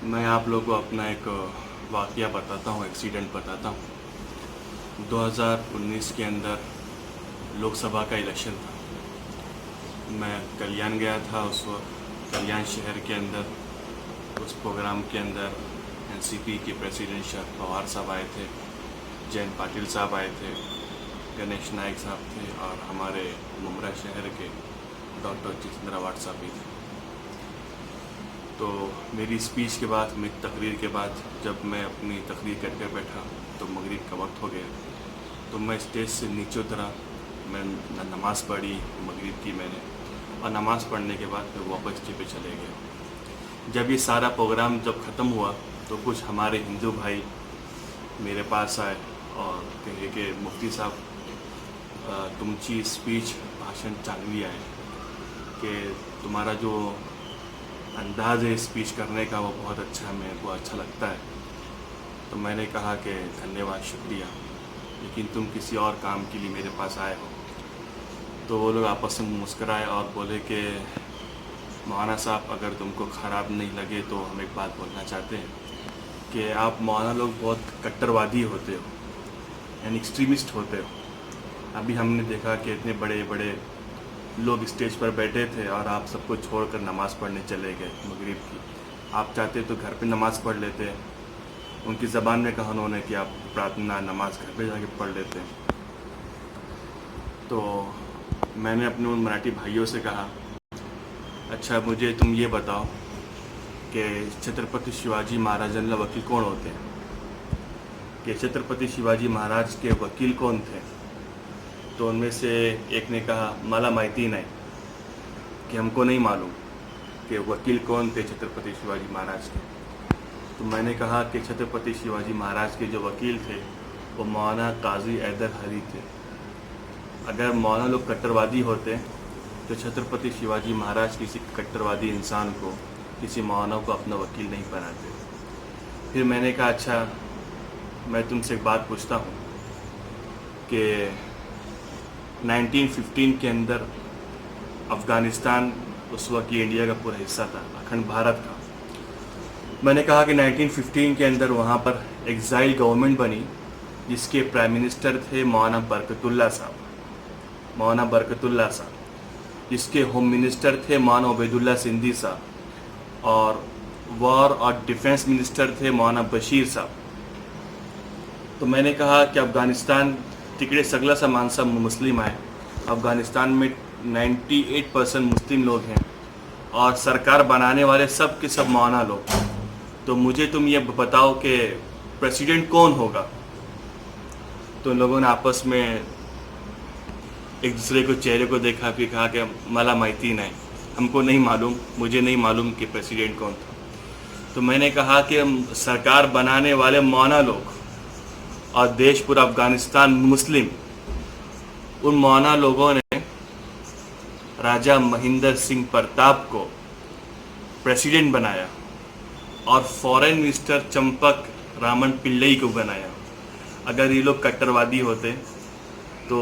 मैं आप लोगों को अपना एक वाक़या बताता हूँ, एक्सीडेंट बताता हूँ। 2019 के अंदर लोकसभा का इलेक्शन था। मैं कल्याण गया था उस वक्त, कल्याण शहर के अंदर। उस प्रोग्राम के अंदर एनसीपी के प्रेसिडेंट शरद पवार साहब आए थे, जयंत पाटिल साहब आए थे, गणेश नायक साहब थे और हमारे मुमरा शहर के डॉक्टर जितेंद्र अवार्ड साहब भी थे। तो मेरी स्पीच के बाद, मेरी तकरीर के बाद जब मैं अपनी तकरीर करके बैठा तो मगरिब का वक्त हो गया। तो मैं स्टेज से नीचे उतरा, मैं नमाज़ पढ़ी मगरिब की मैंने, और नमाज़ पढ़ने के बाद मैं वापस जगह पे चले गया। जब ये सारा प्रोग्राम जब ख़त्म हुआ तो कुछ हमारे हिंदू भाई मेरे पास आए और कहे कि मुफ्ती साहब तुमची स्पीच भाषण चांगली आहे, कि तुम्हारा जो अंदाज़ है स्पीच करने का वो बहुत अच्छा है, मेरे को अच्छा लगता है। तो मैंने कहा कि धन्यवाद, शुक्रिया, लेकिन तुम किसी और काम के लिए मेरे पास आए हो। तो वो लोग आपस में मुस्कराए और बोले कि मौलाना साहब, अगर तुमको ख़राब नहीं लगे तो हम एक बात बोलना चाहते हैं कि आप मौलाना लोग बहुत कट्टरवादी होते हो, यानी एक्सट्रीमिस्ट होते हो। अभी हमने देखा कि इतने बड़े बड़े लोग स्टेज पर बैठे थे और आप सबको छोड़कर नमाज़ पढ़ने चले गए मगरिब की। आप चाहते तो घर पे नमाज़ पढ़ लेते। उनकी ज़बान में कहा उन्होंने कि आप प्रार्थना नमाज घर पे जाके पढ़ लेते। तो मैंने अपने उन मराठी भाइयों से कहा, अच्छा मुझे तुम ये बताओ कि छत्रपति शिवाजी महाराजांना वकील कौन होते हैं, कि छत्रपति शिवाजी महाराज के वकील कौन थे। तो उनमें से एक ने कहा, मला माहिती नहीं, कि हमको नहीं मालूम कि वकील कौन थे छत्रपति शिवाजी महाराज के। तो मैंने कहा कि छत्रपति शिवाजी महाराज के जो वकील थे वो मौलाना काजी हैदर अली थे। अगर मौलाना लोग कट्टरवादी होते तो छत्रपति शिवाजी महाराज किसी कट्टरवादी इंसान को, किसी मौलाना को अपना वकील नहीं बनाते। फिर मैंने कहा, अच्छा मैं तुमसे एक बात पूछता हूँ कि 1915 के अंदर अफ़गानिस्तान उस वक्त इंडिया का पूरा हिस्सा था, अखंड भारत का। मैंने कहा कि 1915 के अंदर वहाँ पर एग्ज़ाइल गवर्नमेंट बनी जिसके प्राइम मिनिस्टर थे मौलाना बरकतुल्लाह साहब, मौलाना बरकतुल्लाह साहब, जिसके होम मिनिस्टर थे मौलाना उबैदुल्लाह सिंधी साहब, और वॉर और डिफेंस मिनिस्टर थे मौलाना बशीर साहब। तो मैंने कहा कि अफ़गानिस्तान तिकडे सगळं सा माणसं मुस्लिम आहे, अफ़गानिस्तान में 98% मुस्लिम लोग हैं और सरकार बनाने वाले सब के सब मौलाना लोग। तो मुझे तुम ये बताओ कि प्रेसिडेंट कौन होगा। तो इन लोगों ने आपस में एक दूसरे को चेहरे को देखा, फिर कहा कि मला माहिती नहीं, हमको नहीं मालूम, मुझे नहीं मालूम कि प्रेसिडेंट कौन था। तो मैंने कहा कि सरकार बनाने वाले मौलाना लोग और देश पूरा अफ़गानिस्तान मुस्लिम, उन मौलाना लोगों ने राजा महिंदर सिंह प्रताप को प्रेसिडेंट बनाया और फॉरेन मिनिस्टर चंपक रामन पिल्लई को बनाया। अगर ये लोग कट्टरवादी होते तो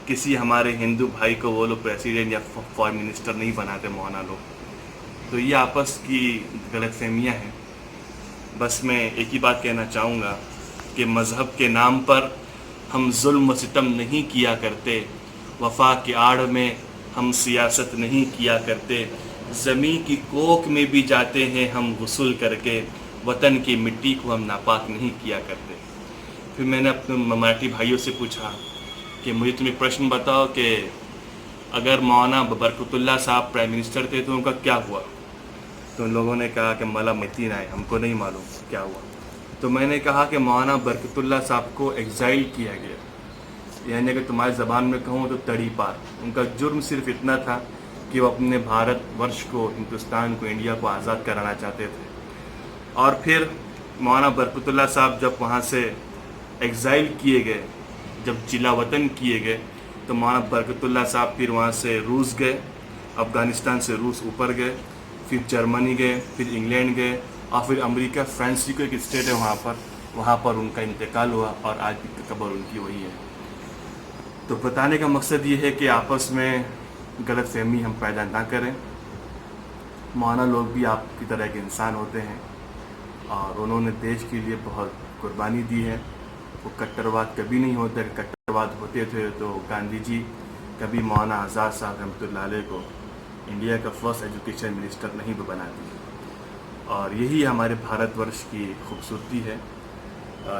किसी हमारे हिंदू भाई को वो लोग प्रेसिडेंट या फॉरेन मिनिस्टर नहीं बनाते मौलाना लोग। तो ये आपस की गलतफहमियाँ हैं। बस मैं एक ही बात कहना चाहूँगा कि मज़हब के नाम पर हम जुल्म व सितम नहीं किया करते, वफा की आड़ में हम सियासत नहीं किया करते, ज़मीन की कोख में भी जाते हैं हम गुस्ल करके, वतन की मिट्टी को हम नापाक नहीं किया करते। फिर मैंने अपने मराठी भाइयों से पूछा कि मुझे तुम एक प्रश्न बताओ कि अगर मौलाना बरकतुल्लाह साहब प्राइम मिनिस्टर थे तो उनका क्या हुआ। तो उन लोगों ने कहा कि मला माहिती नहीं, हमको नहीं मालूम क्या हुआ। तो मैंने कहा कि मौलाना बरकतुल्लाह साहब को एग्ज़ाइल किया गया, यानी अगर तुम्हारी ज़बान में कहूँ तो तड़ी पार। उनका जुर्म सिर्फ इतना था कि वो अपने भारत वर्ष को, हिंदुस्तान को, इंडिया को आज़ाद कराना चाहते थे। और फिर मौलाना बरकतुल्लाह साहब जब वहाँ से एग्ज़ाइल किए गए, जब जिला वतन किए गए, तो मौलाना बरकतुल्लाह साहब फिर वहाँ से रूस गए, अफ़गानिस्तान से रूस ऊपर गए, फिर जर्मनी गए, फिर इंग्लैंड गए, और फिर अमेरिका, फ्रांस की कोई एक स्टेट है वहाँ पर उनका इंतकाल हुआ और आज भी कब्र उनकी वही है। तो बताने का मकसद ये है कि आपस में गलतफहमी हम पैदा ना करें। मौलाना लोग भी आपकी तरह के इंसान होते हैं, और उन्होंने देश के लिए बहुत कुर्बानी दी है। वो कट्टरवाद कभी नहीं होता, कट्टरवाद होते थे तो गांधी जी कभी मौलाना आज़ाद साहब रहमतुल्लाह अलैह को इंडिया का फर्स्ट एजुकेशन मिनिस्टर नहीं बनाती। और यही हमारे भारतवर्ष की खूबसूरती है।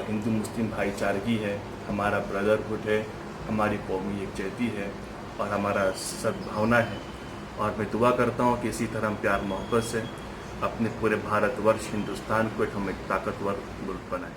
हिंदू मुस्लिम भाईचारगी है, हमारा ब्रदरहुड है, हमारी कौमी एकजुटती है और हमारा सद्भावना है। और मैं दुआ करता हूँ कि इसी तरह हम प्यार मोहब्बत से अपने पूरे भारतवर्ष हिंदुस्तान को हम एक ताकतवर मुल्क बनाएं।